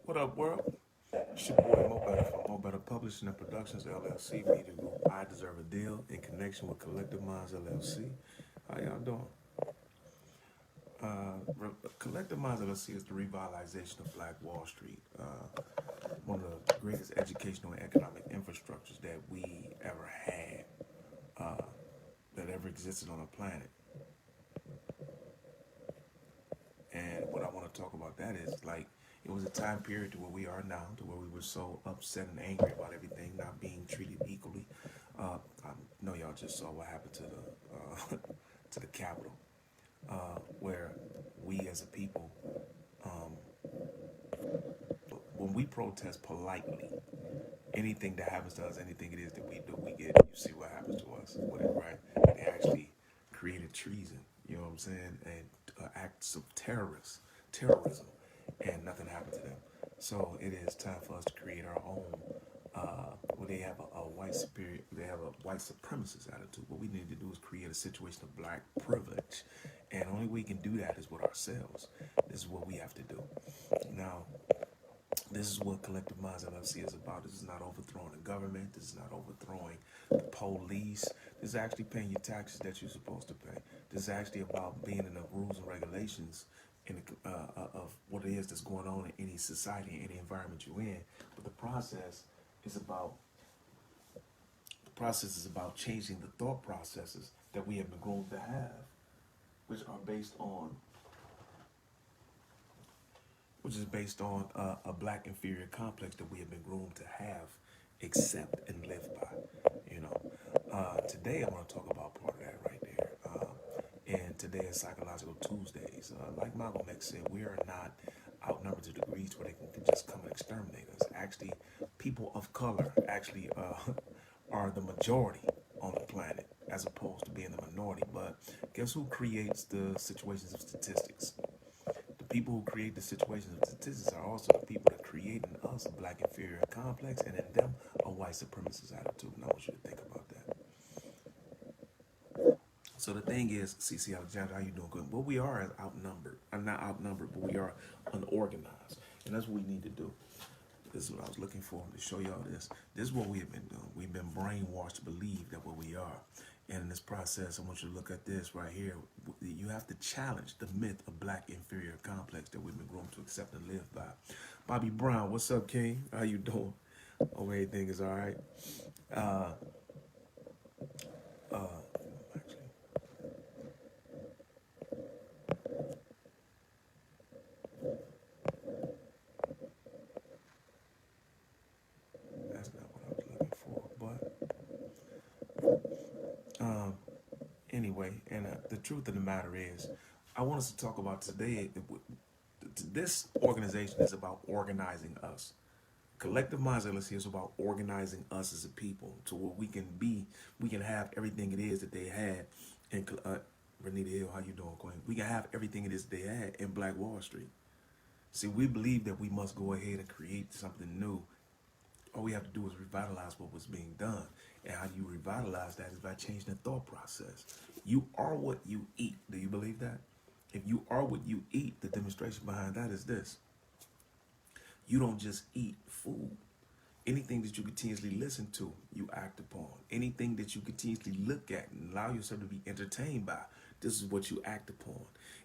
What up, world? It's your boy Moe Better from Moe Better Publishing and Productions LLC Media Group. I deserve a deal in connection with Collective Minds LLC. How y'all doing? Collective Minds LLC is the revitalization of Black Wall Street, one of the greatest educational and economic infrastructures that we ever had, that ever existed on the planet. And what I want to talk about that is like it was a time period to where we are now, to where we were so upset and angry about everything not being treated equally. I know y'all just saw what happened to the to the Capitol, where we as a people, um, when we protest politely, anything that happens to us, anything it is that we do, we get. You see what happens to us with it, right? They actually created treason. You know what I'm saying? And acts of terrorism, and nothing happened to them. So it is time for us to create our own. Where they have a white superior, they have a white supremacist attitude. What we need to do is create a situation of black privilege, and only way we can do that is with ourselves. This is what we have to do. Now, this is what Collective Minds LLC is about. This is not overthrowing the government. This is not overthrowing the police. This is actually paying your taxes that you're supposed to pay. This is actually about being in the rules and regulations of what it is that's going on in any society, in any environment you're in. But is about the process is about changing the thought processes that we have been groomed to have, which are based on which is based on a black inferior complex that we have been groomed to have, accept, and live by. You know, today I want to talk about part of that right there. And today is Psychological Tuesdays. Like Malcolm X said, we are not outnumbered to degrees where they can just come and exterminate us. Actually, people of color actually are the majority on the planet as opposed to being the minority. But guess who creates the situations of statistics? The people who create the situations of statistics are also the people that create in us a black inferior complex and in them a white supremacist attitude. And I want you to think about that. So the thing is, CC Alexander, how you doing? Good. What we are is outnumbered. I'm not outnumbered, but we are unorganized. And that's what we need to do. This is what I was looking for to show y'all this. This is what we have been doing. We've been brainwashed to believe that what we are. And in this process, I want you to look at this right here. You have to challenge the myth of black inferior complex that we've been groomed to accept and live by. Bobby Brown, what's up, King? How you doing? Hope everything is all right. Uh, actually, that's not what I was looking for. But anyway, and the truth of the matter is, I want us to talk about today. This organization is about organizing us. Collective Minds LLC is about organizing us as a people to where we can have everything it is that they had in Renita Hill, how you doing, Queen? We can have everything it is they had in Black Wall Street. See, we believe that we must go ahead and create something new. All we have to do is revitalize what was being done. And how do you revitalize that is by changing the thought process. You are what you eat. Do you believe that? If you are what you eat, the demonstration behind that is this. You don't just eat food. Anything that you continuously listen to, you act upon. Anything that you continuously look at and allow yourself to be entertained by, this is what you act upon.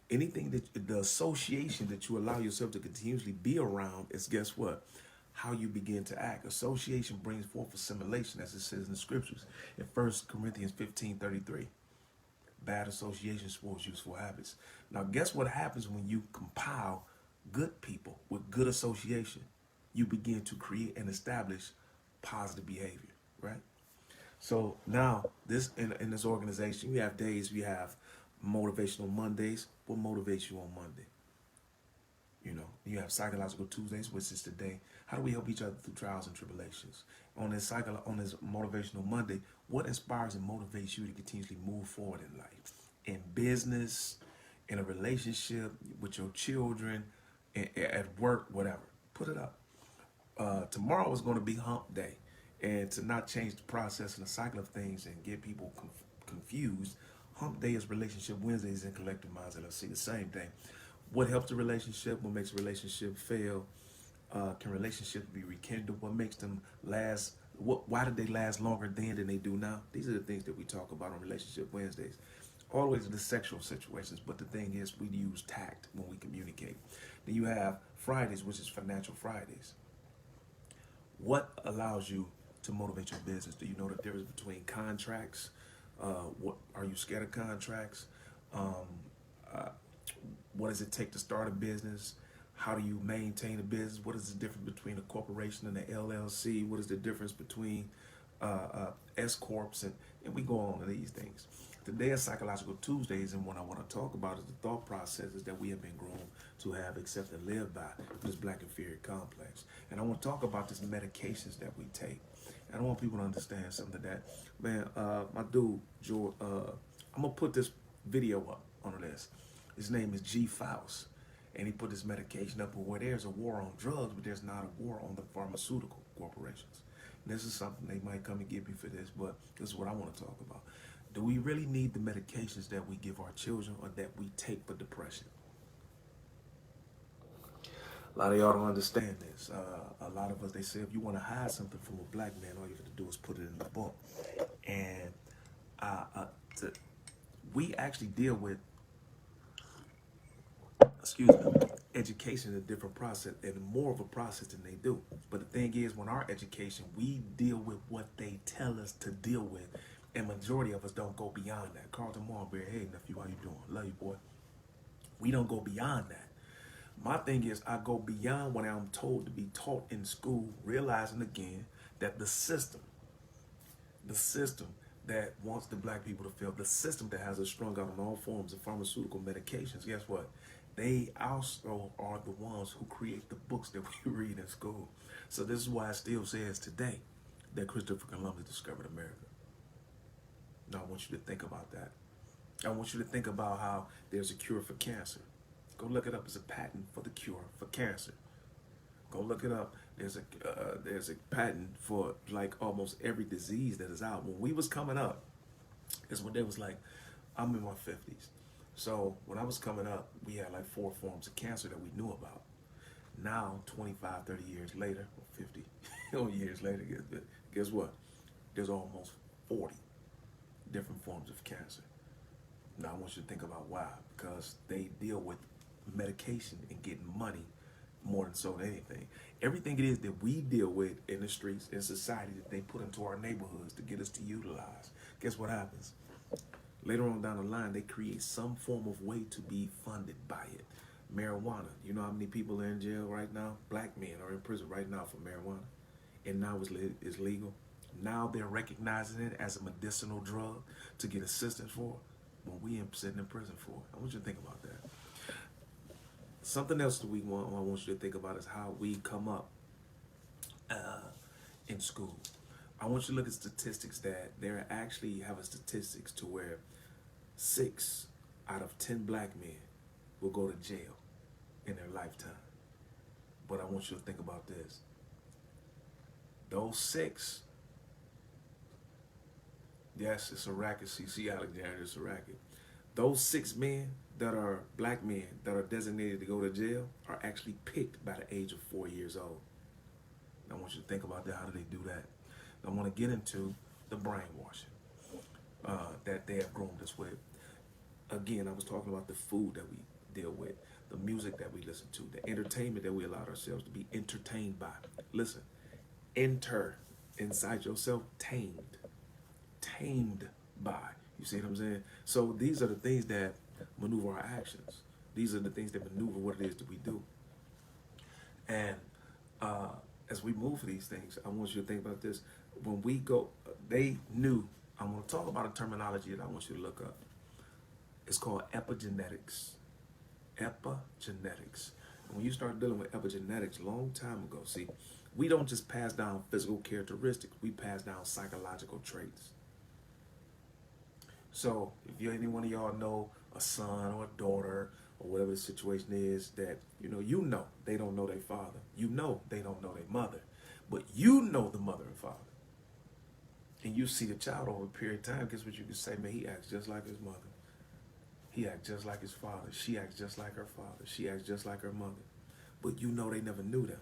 Anything that the association that you allow yourself to continuously be around is, guess what? How you begin to act. Association brings forth assimilation, as it says in the scriptures in 1 Corinthians 15:33. Bad association spoils useful habits. Now, guess what happens when you compile good people with good association? You begin to create and establish positive behavior, right? So now, in this organization, we have days, we have motivational Mondays. What motivates you on Monday? You know, you have Psychological Tuesdays, which is today. How do we help each other through trials and tribulations? On this motivational Monday, what inspires and motivates you to continuously move forward in life, in business, in a relationship with your children, at work, whatever? Put it up. Tomorrow is going to be Hump Day, and to not change the process and the cycle of things and get people confused, Hump Day is Relationship Wednesdays in Collective Minds LLC. The same thing. What helps the relationship? What makes a relationship fail? Can relationships be rekindled? What makes them last? Why did they last longer then than they do now? These are the things that we talk about on Relationship Wednesdays. Always the sexual situations, but the thing is, we use tact when we communicate. Then you have Fridays, which is Financial Fridays. What allows you to motivate your business? Do you know the difference between contracts? What are you scared of contracts? Um, uh, what does it take to start a business? How do you maintain a business? What is the difference between a corporation and an LLC? What is the difference between S corps? And we go on to these things. Today is Psychological Tuesdays, and what I want to talk about is the thought processes that we have been groomed to have, accept, and live by this black inferior complex. And I want to talk about these medications that we take. And I want people to understand something that, man, my dude, George, I'm going to put this video up on this. His name is G. Faust, and he put this medication up where there's a war on drugs, but there's not a war on the pharmaceutical corporations. And this is something they might come and get me for this, but this is what I want to talk about. Do we really need the medications that we give our children or that we take for depression? A lot of y'all don't understand this. A lot of us, they say if you want to hide something from a black man, all you have to do is put it in the book. And we actually deal with, education is a different process and more of a process than they do. But the thing is, when our education, we deal with what they tell us to deal with. And majority of us don't go beyond that. Carlton Marbury, hey nephew, how you doing? Love you, boy. We don't go beyond that. My thing is, I go beyond what I'm told to be taught in school, realizing again that the system that wants the black people to fail, the system that has us strung out on all forms of pharmaceutical medications, guess what? They also are the ones who create the books that we read in school. So this is why it still says today that Christopher Columbus discovered America. Now, I want you to think about that. I want you to think about how there's a cure for cancer. Go look it up. It's a patent for the cure for cancer. Go look it up. There's a patent for like almost every disease that is out. When we was coming up, is when they was like, I'm in my 50s. So when I was coming up, we had like 4 forms of cancer that we knew about. Now, 25, 30 years later, or 50 years later, guess what? There's almost 40 different forms of cancer. Now, I want you to think about why. Because they deal with medication and getting money more than so than anything. Everything it is that we deal with in the streets, in society, that they put into our neighborhoods to get us to utilize. Guess what happens? Later on down the line, they create some form of way to be funded by it. Marijuana. You know how many people are in jail right now? Black men are in prison right now for marijuana. And now it's legal. Now they're recognizing it as a medicinal drug to get assistance for when we ain't sitting in prison for it. I want you to think about that. Something else that I want you to think about is how we come up in school. I want you to look at statistics that there actually have a statistics to where 6 out of 10 black men will go to jail in their lifetime. But I want you to think about this. Those 6, yes, it's a racket. See, Alexander, it's a racket. Those 6 men that are black men that are designated to go to jail are actually picked by the age of 4 years old. And I want you to think about that. How do they do that? I want to get into the brainwashing that they have groomed us with. Again, I was talking about the food that we deal with, the music that we listen to, the entertainment that we allow ourselves to be entertained by. Listen, enter inside yourself, tamed by. You see what I'm saying? So these are the things that maneuver our actions. These are the things that maneuver what it is that we do. And as we move for these things, I want you to think about this. When we go, they knew, I'm going to talk about a terminology that I want you to look up. It's called epigenetics. Epigenetics. And when you start dealing with epigenetics, a long time ago, see, we don't just pass down physical characteristics. We pass down psychological traits. So if any one of y'all know a son or a daughter or whatever the situation is that, you know they don't know their father. You know they don't know their mother. But you know the mother and father. And you see the child over a period of time, guess what you can say? Man, he acts just like his mother. He acts just like his father. She acts just like her father. She acts just like her mother. But you know they never knew them.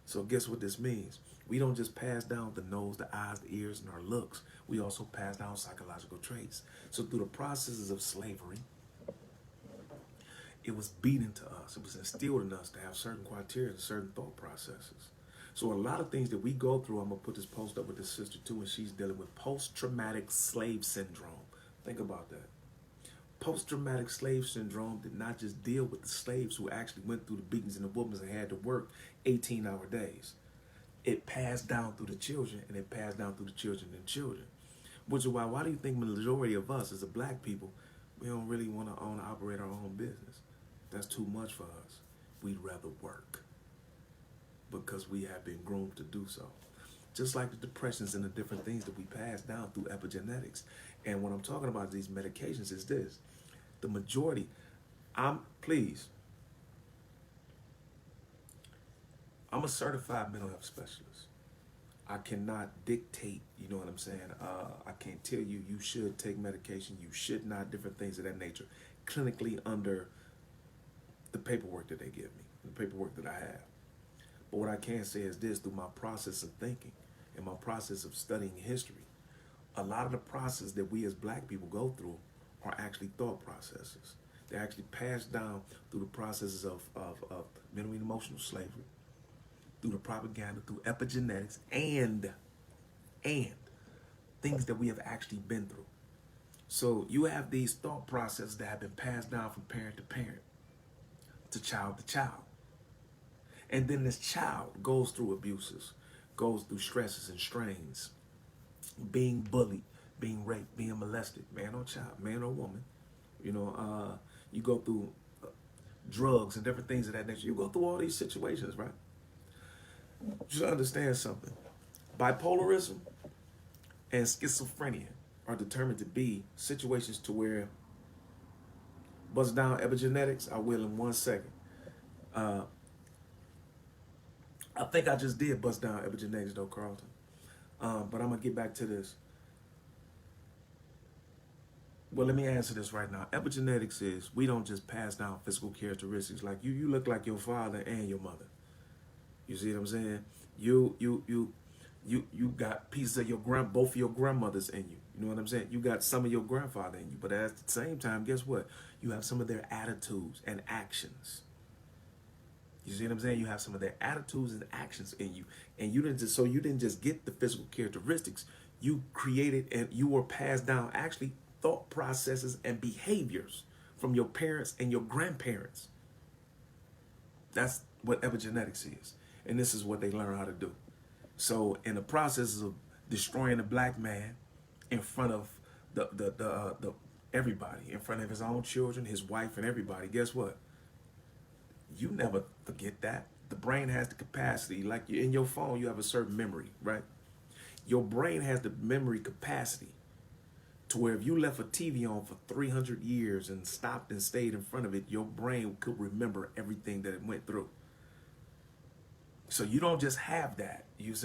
So guess what this means? We don't just pass down the nose, the eyes, the ears, and our looks. We also pass down psychological traits. So through the processes of slavery, it was beaten to us. It was instilled in us to have certain criteria and certain thought processes. So a lot of things that we go through, I'm going to put this post up with this sister too, and she's dealing with post-traumatic slave syndrome. Think about that. Post-traumatic slave syndrome did not just deal with the slaves who actually went through the beatings and the whoopings and had to work 18-hour days. It passed down through the children, and it passed down through the children and children. Which is why do you think the majority of us as a black people, we don't really want to own and operate our own business? That's too much for us. We'd rather work because we have been groomed to do so. Just like the depressions and the different things that we pass down through epigenetics. And when I'm talking about these medications is this. The majority, I'm a certified mental health specialist. I cannot dictate, you know what I'm saying? I can't tell you you should take medication, you should not, different things of that nature, clinically under the paperwork that they give me, the paperwork that I have. But what I can say is this, through my process of thinking and my process of studying history, a lot of the process that we as black people go through are actually thought processes. They're actually passed down through the processes of mental and emotional slavery, through the propaganda, through epigenetics, and things that we have actually been through. So you have these thought processes that have been passed down from parent to parent, to child to child. And then this child goes through abuses, goes through stresses and strains, being bullied, being raped, being molested, man or child, man or woman. You know, you go through drugs and different things of that nature. You go through all these situations, right? Just understand something. Bipolarism and schizophrenia are determined to be situations to where, bust down epigenetics, I will in 1 second. I think I just did bust down epigenetics though, Carlton. But I'm going to get back to this. Well, let me answer this right now. Epigenetics is, we don't just pass down physical characteristics. Like you look like your father and your mother. You see what I'm saying? You got pieces of both of your grandmothers in you. You know what I'm saying? You got some of your grandfather in you. But at the same time, guess what? You have some of their attitudes and actions. You see what I'm saying? You have some of their attitudes and actions in you. And you didn't just get the physical characteristics. You created and you were passed down actually thought processes and behaviors from your parents and your grandparents. That's what epigenetics is. And this is what they learn how to do. So in the process of destroying the black man in front of the everybody, in front of his own children, his wife, and everybody, guess what? You never forget that. The brain has the capacity, like in your phone, you have a certain memory, right? Your brain has the memory capacity to where if you left a TV on for 300 years and stopped and stayed in front of it, your brain could remember everything that it went through. So you don't just have that. You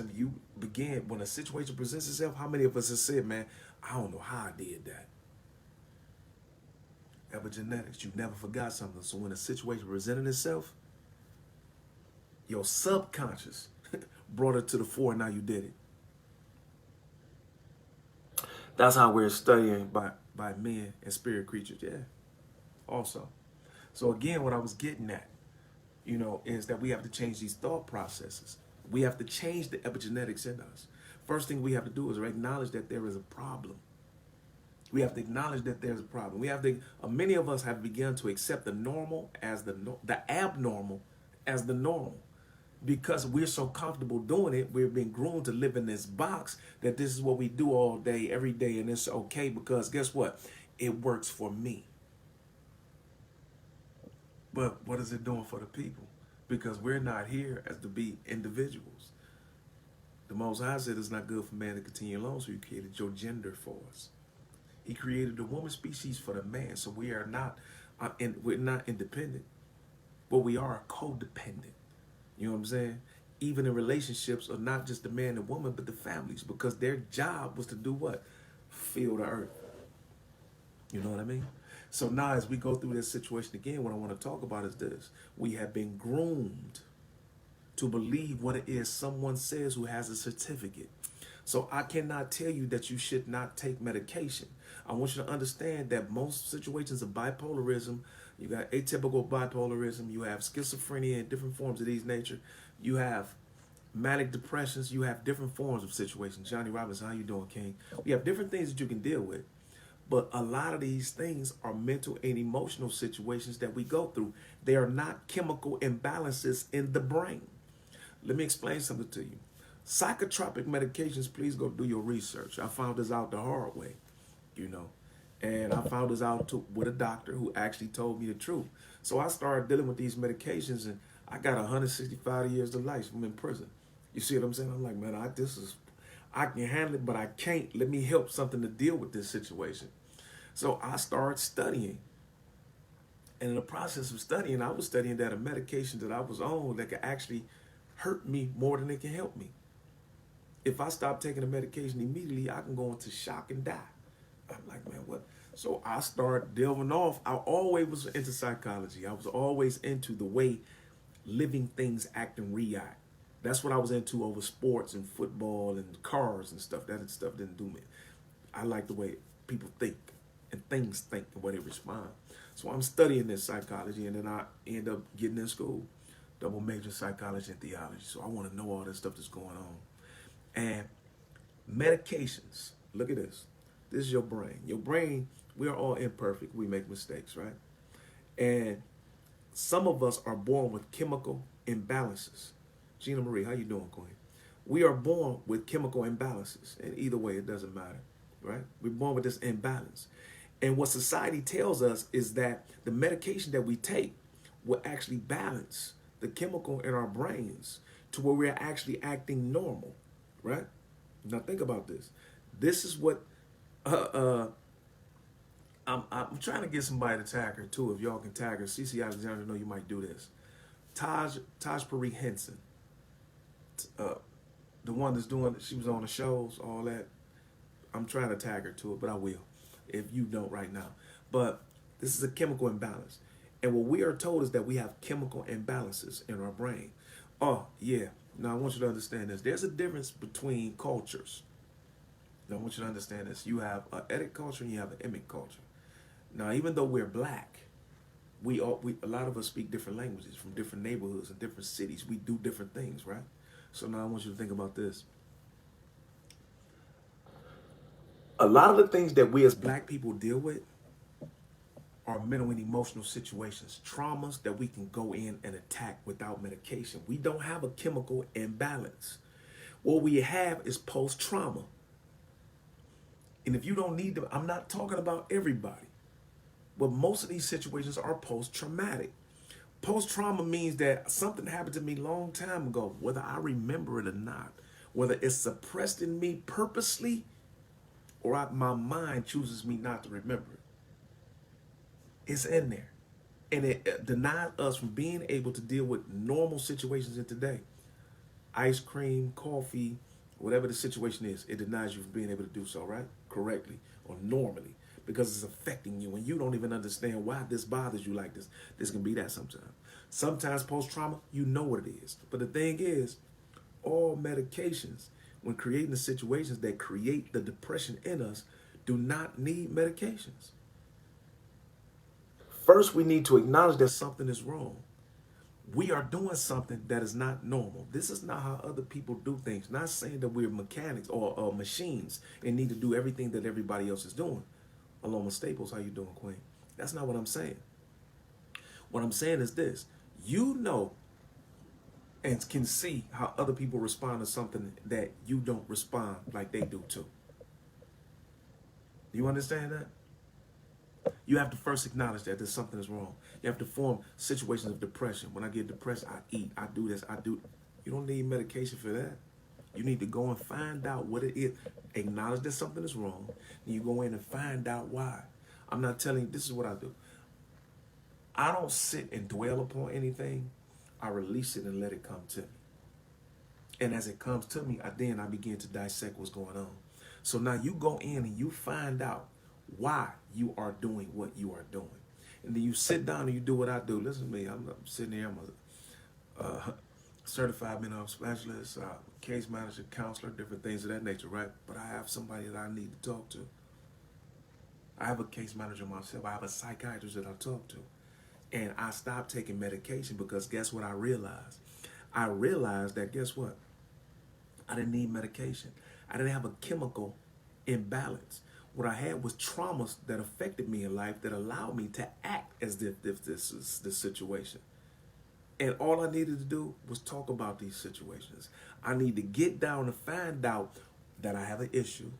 begin, when a situation presents itself, how many of us have said, man, I don't know how I did that. Epigenetics, you never forgot something. So when a situation presented itself, your subconscious brought it to the fore, and now you did it. That's how we're studying by men and spirit creatures, yeah, also. So again, what I was getting at, you know, is that we have to change these thought processes. We have to change the epigenetics in us. First thing we have to do is acknowledge that there is a problem. We have to acknowledge that there's a problem. We have to, many of us have begun to accept the normal as the abnormal as the normal. Because we're so comfortable doing it, we're being groomed to live in this box that this is what we do all day, every day, and it's okay because guess what? It works for me. But what is it doing for the people? Because we're not here as to be individuals. The Most High said it's not good for man to continue alone, so he created your gender for us. He created the woman species for the man, so we are not, we're not independent, but we are codependent. You know what I'm saying? Even in relationships are not just the man and woman, but the families, because their job was to do what? Fill the earth. You know what I mean? So now as we go through this situation again, what I want to talk about is this. We have been groomed to believe what it is someone says who has a certificate. So I cannot tell you that you should not take medication. I want you to understand that most situations of bipolarism, you got atypical bipolarism, you have schizophrenia and different forms of these nature, you have manic depressions, you have different forms of situations. Johnny Robinson, how you doing, King? We have different things that you can deal with. But a lot of these things are mental and emotional situations that we go through. They are not chemical imbalances in the brain. Let me explain something to you. Psychotropic medications, please go do your research. I found this out the hard way, you know. And I found this out with a doctor who actually told me the truth. So I started dealing with these medications, and I got 165 years to life from in prison. You see what I'm saying? I'm like, man, I can handle it, but I can't. Let me help something to deal with this situation. So I started studying. And in the process of studying, I was studying that a medication that I was on that could actually hurt me more than it can help me. If I stop taking the medication immediately, I can go into shock and die. I'm like, man, what? So I started delving off. I always was into psychology. I was always into the way living things act and react. That's what I was into over sports and football and cars and stuff. That stuff didn't do me. I like the way people think and things think and the way they respond. So I'm studying this psychology, and then I end up getting in school, double major psychology and theology. So I want to know all this stuff that's going on. And medications, look at this. This is your brain. Your brain, we are all imperfect. We make mistakes, right? And some of us are born with chemical imbalances. Gina Marie, how you doing, Queen? We are born with chemical imbalances. And either way, it doesn't matter, right? We're born with this imbalance. And what society tells us is that the medication that we take will actually balance the chemical in our brains to where we're actually acting normal, right? Now think about this. This is what I'm trying to get somebody to tag her too. If y'all can tag her, CC Alexander, I know you might do this. Taj Pari Henson, the one that's doing, she was on the shows, all that. I'm trying to tag her to it, but I will if you don't right now. But this is a chemical imbalance. And what we are told is that we have chemical imbalances in our brain. Oh, yeah. Now, I want you to understand this. There's a difference between cultures. Now, I want you to understand this. You have an Etic culture and you have an Emic culture. Now, even though we're black, a lot of us speak different languages from different neighborhoods and different cities. We do different things, right? So now I want you to think about this. A lot of the things that we as black people deal with are mental and emotional situations, traumas that we can go in and attack without medication. We don't have a chemical imbalance. What we have is post-trauma. And if you don't need them, I'm not talking about everybody, but most of these situations are post-traumatic. Post-trauma means that something happened to me a long time ago, whether I remember it or not, whether it's suppressed in me purposely or my mind chooses me not to remember it. It's in there. And it denies us from being able to deal with normal situations in today. Ice cream, coffee, whatever the situation is, it denies you from being able to do so, right? Correctly or normally, because it's affecting you and you don't even understand why this bothers you like this. This can be that sometimes. Sometimes post-trauma, you know what it is. But the thing is, all medications, when creating the situations that create the depression in us, do not need medications. First, we need to acknowledge that something is wrong. We are doing something that is not normal. This is not how other people do things. Not saying that we're mechanics or machines and need to do everything that everybody else is doing. Aloma Staples, how you doing, Queen? That's not what I'm saying. What I'm saying is this. You know and can see how other people respond to something that you don't respond like they do too. Do you understand that? You have to first acknowledge that there's something is wrong. You have to form situations of depression. When I get depressed, I eat, I do this, I do. You don't need medication for that. You need to go and find out what it is. Acknowledge that something is wrong. And you go in and find out why. I'm not telling you, this is what I do. I don't sit and dwell upon anything. I release it and let it come to me. And as it comes to me, then I begin to dissect what's going on. So now you go in and you find out why you are doing what you are doing. And then you sit down and you do what I do. Listen to me, I'm sitting here, certified mental health specialist, case manager, counselor, different things of that nature, right? But I have somebody that I need to talk to. I have a case manager myself. I have a psychiatrist that I talk to. And I stopped taking medication because guess what I realized? I realized that guess what? I didn't need medication. I didn't have a chemical imbalance. What I had was traumas that affected me in life that allowed me to act as if this is the situation. And all I needed to do was talk about these situations. I need to get down and find out that I have an issue,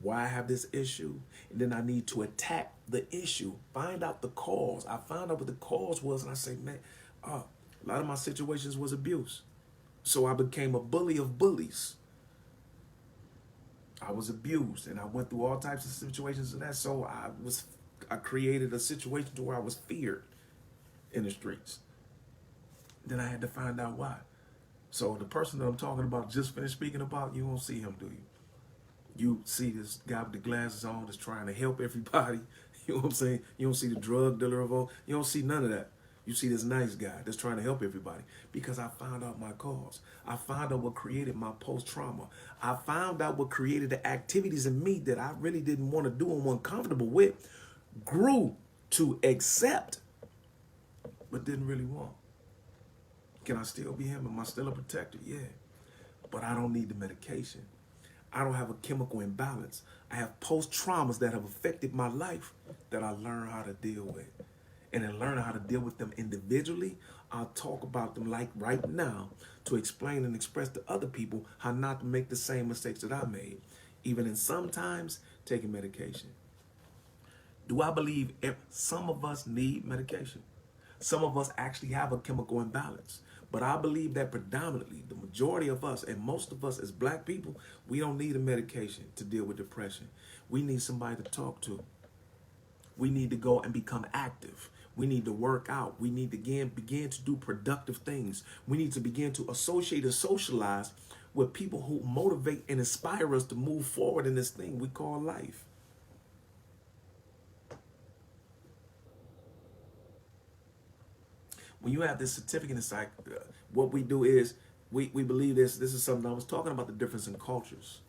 why I have this issue, and then I need to attack the issue, find out the cause. I found out what the cause was, and I say, man, a lot of my situations was abuse. So I became a bully of bullies. I was abused, and I went through all types of situations and that. So I created a situation to where I was feared in the streets. Then I had to find out why. So the person that I'm talking about, just finished speaking about, you won't see him, do you? You see this guy with the glasses on that's trying to help everybody. You know what I'm saying? You don't see the drug dealer of all. You don't see none of that. You see this nice guy that's trying to help everybody because I found out my cause. I found out what created my post-trauma. I found out what created the activities in me that I really didn't want to do and wasn't comfortable with, grew to accept, but didn't really want. Can I still be him? Am I still a protector? Yeah. But I don't need the medication. I don't have a chemical imbalance. I have post-traumas that have affected my life that I learned how to deal with. And in learning how to deal with them individually, I'll talk about them like right now to explain and express to other people how not to make the same mistakes that I made. Even in sometimes taking medication. Do I believe some of us need medication? Some of us actually have a chemical imbalance. But I believe that predominantly, the majority of us and most of us as black people, we don't need a medication to deal with depression. We need somebody to talk to. We need to go and become active. We need to work out. We need to begin to do productive things. We need to begin to associate and socialize with people who motivate and inspire us to move forward in this thing we call life. When you have this certificate in psych, what we do is we believe this. This is something I was talking about, the difference in cultures.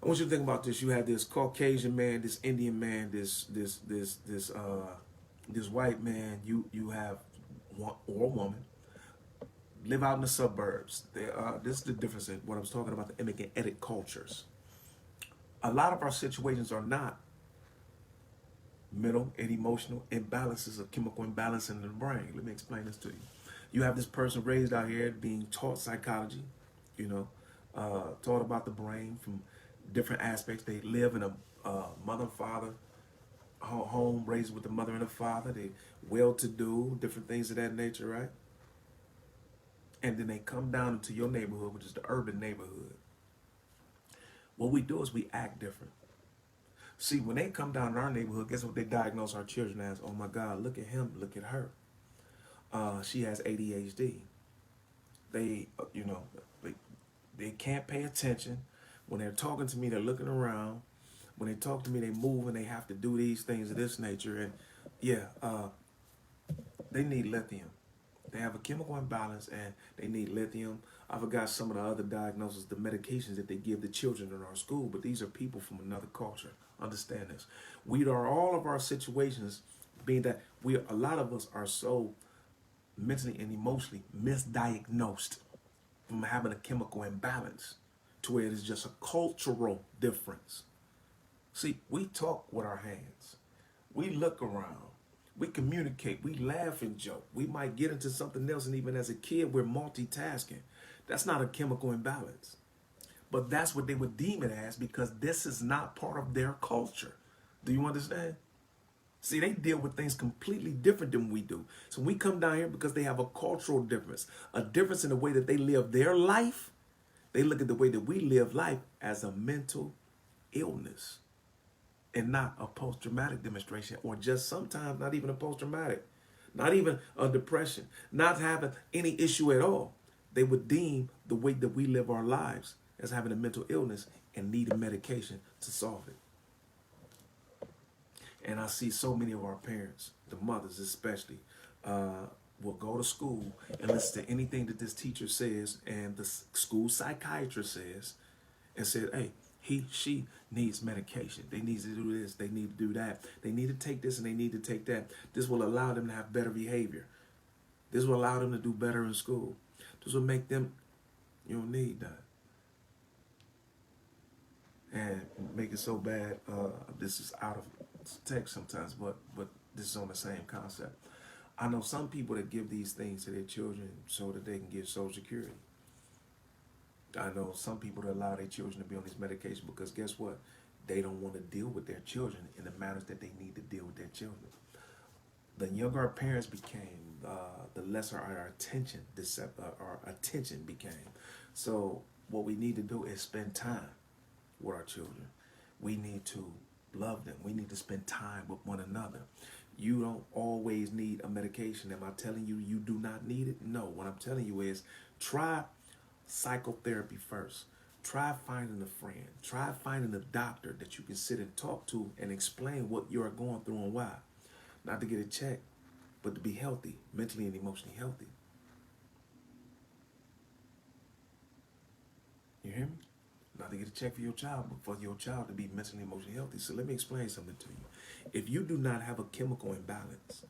I want you to think about this. You have this Caucasian man, this Indian man, this white man. You have one or a woman live out in the suburbs. This is the difference in what I was talking about, the epigenetic cultures. A lot of our situations are not mental and emotional imbalances of chemical imbalance in the brain. Let me explain this to you. You have this person raised out here being taught psychology, taught about the brain from different aspects. They live in a mother and father home, raised with the mother and the father. They well-to-do, different things of that nature, right? And then they come down into your neighborhood, which is the urban neighborhood. What we do is we act different. See, when they come down to our neighborhood, guess what they diagnose our children as? Oh my God, look at him, look at her. She has ADHD. They can't pay attention. When they're talking to me, they're looking around. When they talk to me, they move and they have to do these things of this nature. And they need lithium. They have a chemical imbalance and they need lithium. I forgot some of the other diagnoses, the medications that they give the children in our school, but these are people from another culture. Understand this. We are all of our situations being that a lot of us are so mentally and emotionally misdiagnosed from having a chemical imbalance to where it is just a cultural difference. See, we talk with our hands. We look around. We communicate. We laugh and joke. We might get into something else, and even as a kid, we're multitasking. That's not a chemical imbalance. But that's what they would deem it as because this is not part of their culture. Do you understand? See, they deal with things completely different than we do. So we come down here because they have a cultural difference, a difference in the way that they live their life. They look at the way that we live life as a mental illness and not a post-traumatic demonstration, or just sometimes not even a post-traumatic, not even a depression, not having any issue at all. They would deem the way that we live our lives as having a mental illness and needing medication to solve it. And I see so many of our parents, the mothers especially, will go to school and listen to anything that this teacher says and the school psychiatrist says, and said, hey, she needs medication. They need to do this. They need to do that. They need to take this and they need to take that. This will allow them to have better behavior. This will allow them to do better in school. This will make them, you don't need that. And make it so bad, this is out of text sometimes, but this is on the same concept. I know some people that give these things to their children so that they can get Social Security. I know some people that allow their children to be on this medication because guess what? They don't want to deal with their children in the matters that they need to deal with their children. The younger our parents became, the lesser our attention became. So what we need to do is spend time with our children. We need to love them. We need to spend time with one another. You don't always need a medication. Am I telling you you do not need it? No. What I'm telling you is try psychotherapy first. Try finding a friend. Try finding a doctor that you can sit and talk to and explain what you're going through and why. Not to get a check, but to be healthy, mentally and emotionally healthy. You hear me? Not to get a check for your child, but for your child to be mentally and emotionally healthy. So let me explain something to you. If you do not have a chemical imbalance,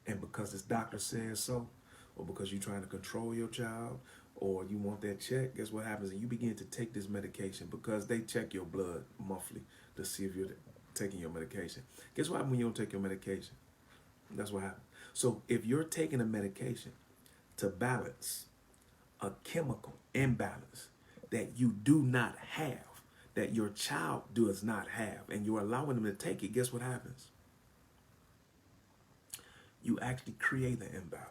and because this doctor says so, or because you're trying to control your child, or you want that check, guess what happens? And you begin to take this medication because they check your blood monthly to see if you're taking your medication. Guess what happens when you don't take your medication? That's what happens. So if you're taking a medication to balance a chemical imbalance that you do not have, that your child does not have, and you're allowing them to take it, guess what happens? You actually create the imbalance.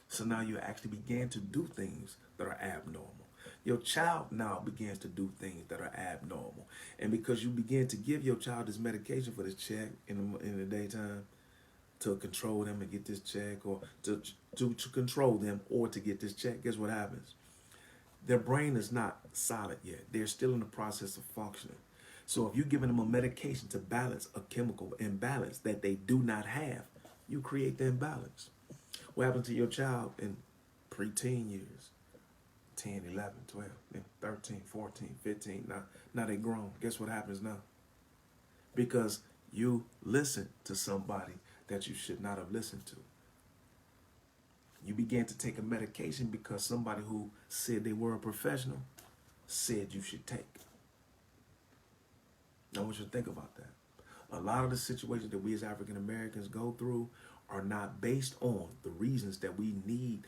So now you actually begin to do things that are abnormal. Your child now begins to do things that are abnormal. And because you begin to give your child this medication for this check in the daytime to control them and get this check, or to control them or to get this check, guess what happens? Their brain is not solid yet. They're still in the process of functioning. So if you're giving them a medication to balance a chemical imbalance that they do not have, you create the imbalance. What happened to your child in preteen years? 10, 11, 12, 13, 14, 15. Now they grown. Guess what happens now? Because you listened to somebody that you should not have listened to. You began to take a medication because somebody who said they were a professional said you should take. I want you to think about that. A lot of the situations that we as African Americans go through are not based on the reasons that we need.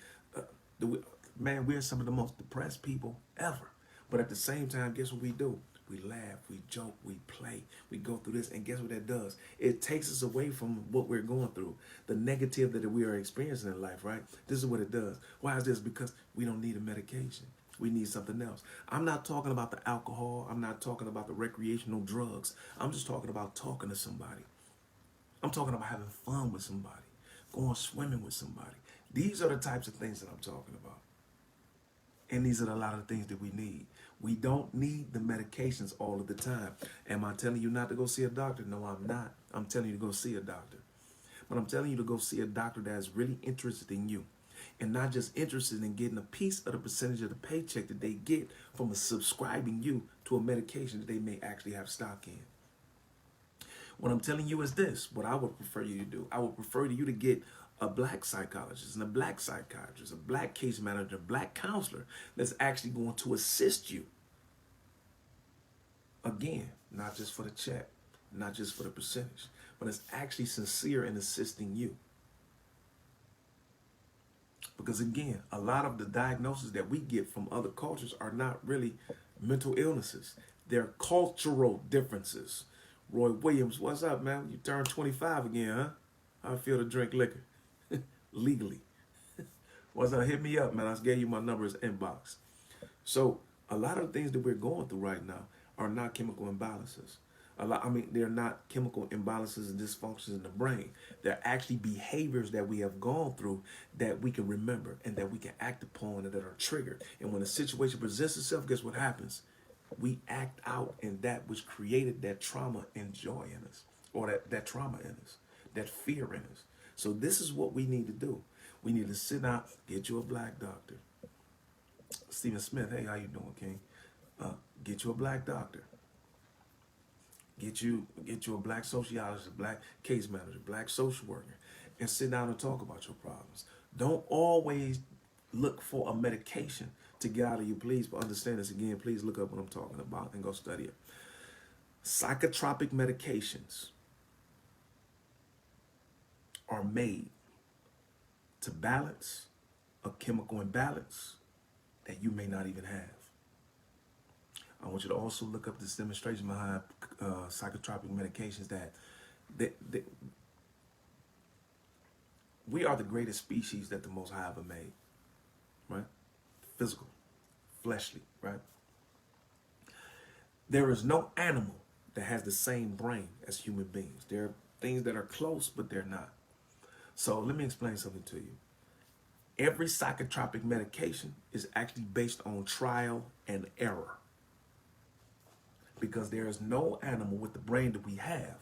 Man, we're some of the most depressed people ever. But at the same time, guess what we do? We laugh, we joke, we play, we go through this, and guess what that does? It takes us away from what we're going through, the negative that we are experiencing in life, right? This is what it does. Why is this? Because we don't need a medication. We need something else. I'm not talking about the alcohol. I'm not talking about the recreational drugs. I'm just talking about talking to somebody. I'm talking about having fun with somebody, going swimming with somebody. These are the types of things that I'm talking about. And these are a lot of the things that we need. We don't need the medications all of the time. Am I telling you not to go see a doctor? No, I'm not. I'm telling you to go see a doctor. But I'm telling you to go see a doctor that is really interested in you. And not just interested in getting a piece of the percentage of the paycheck that they get from subscribing you to a medication that they may actually have stock in. What I'm telling you is this, what I would prefer you to do. I would prefer you to get a black psychologist and a black psychiatrist, a black case manager, a black counselor that's actually going to assist you. Again, not just for the check, not just for the percentage, but it's actually sincere in assisting you. Because again, a lot of the diagnoses that we get from other cultures are not really mental illnesses. They're cultural differences. Roy Williams, what's up, man? You turned 25 again, huh? How I feel to drink liquor legally. What's up? Hit me up, man. I gave you my number as inbox. So a lot of the things that we're going through right now are not chemical imbalances. They're not chemical imbalances and dysfunctions in the brain. They're actually behaviors that we have gone through that we can remember and that we can act upon and that are triggered. And when a situation presents itself, guess what happens? We act out in that which created that trauma and joy in us, or that trauma in us. that fear in us. So this is what we need to do. We need to sit down, get you a black doctor. Stephen Smith, hey, how you doing, King? Get you a black doctor. Get you a black sociologist, a black case manager, black social worker, and sit down and talk about your problems. Don't always look for a medication to get out of you. Please understand this again. Please look up what I'm talking about and go study it. Psychotropic medications are made to balance a chemical imbalance that you may not even have. I want you to also look up this demonstration behind psychotropic medications that we are the greatest species that the Most High ever made, right? Physical, fleshly, right? There is no animal that has the same brain as human beings. There are things that are close, but they're not. So let me explain something to you. Every psychotropic medication is actually based on trial and error. Because there is no animal with the brain that we have.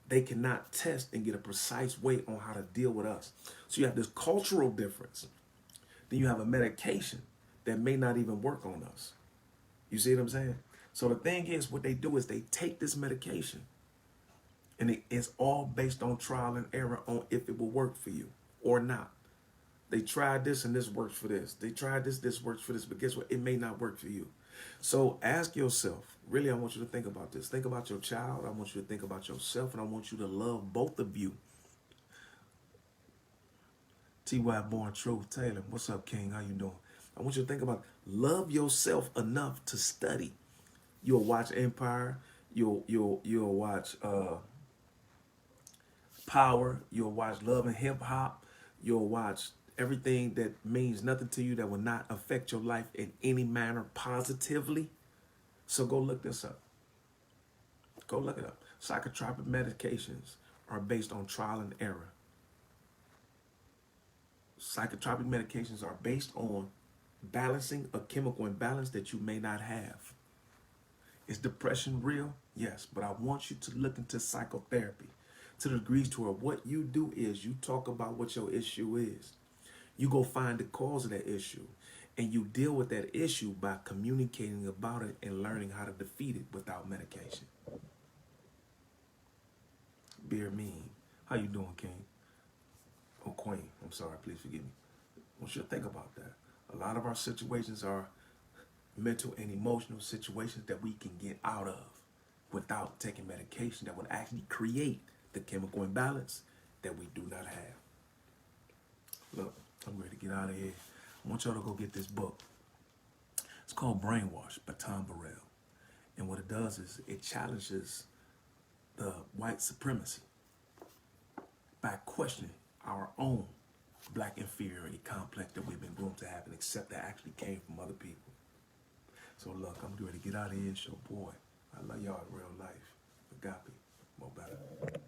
They cannot test and get a precise way on how to deal with us. So you have this cultural difference. Then you have a medication that may not even work on us. You see what I'm saying? So the thing is, what they do is they take this medication and it's all based on trial and error on if it will work for you or not. They tried this and this works for this. They tried this, this works for this, but guess what? It may not work for you. So ask yourself, really, I want you to think about this. Think about your child. I want you to think about yourself, and I want you to love both of you. T.Y. Born Truth Taylor, what's up, King? How you doing? I want you to think about love yourself enough to study. You'll watch Empire. You'll watch Power. You'll watch Love and Hip Hop. You'll watch everything that means nothing to you, that will not affect your life in any manner positively. So go look this up. Go look it up. Psychotropic medications are based on trial and error. Psychotropic medications are based on balancing a chemical imbalance that you may not have. Is depression real? Yes, but I want you to look into psychotherapy to the degrees to where what you do is you talk about what your issue is. You go find the cause of that issue, and you deal with that issue by communicating about it and learning how to defeat it without medication. Beer Mean, how you doing, King? Oh, Queen, I'm sorry, please forgive me. I want you to think about that. A lot of our situations are mental and emotional situations that we can get out of without taking medication that would actually create the chemical imbalance that we do not have. Look, I'm ready to get out of here. I want y'all to go get this book. It's called Brainwash by Tom Burrell. And what it does is it challenges the white supremacy by questioning our own black inferiority complex that we've been groomed to have and accept that actually came from other people. So look, I'm ready to get out of here. It's your boy. I love y'all in real life. Agape, Moe Better.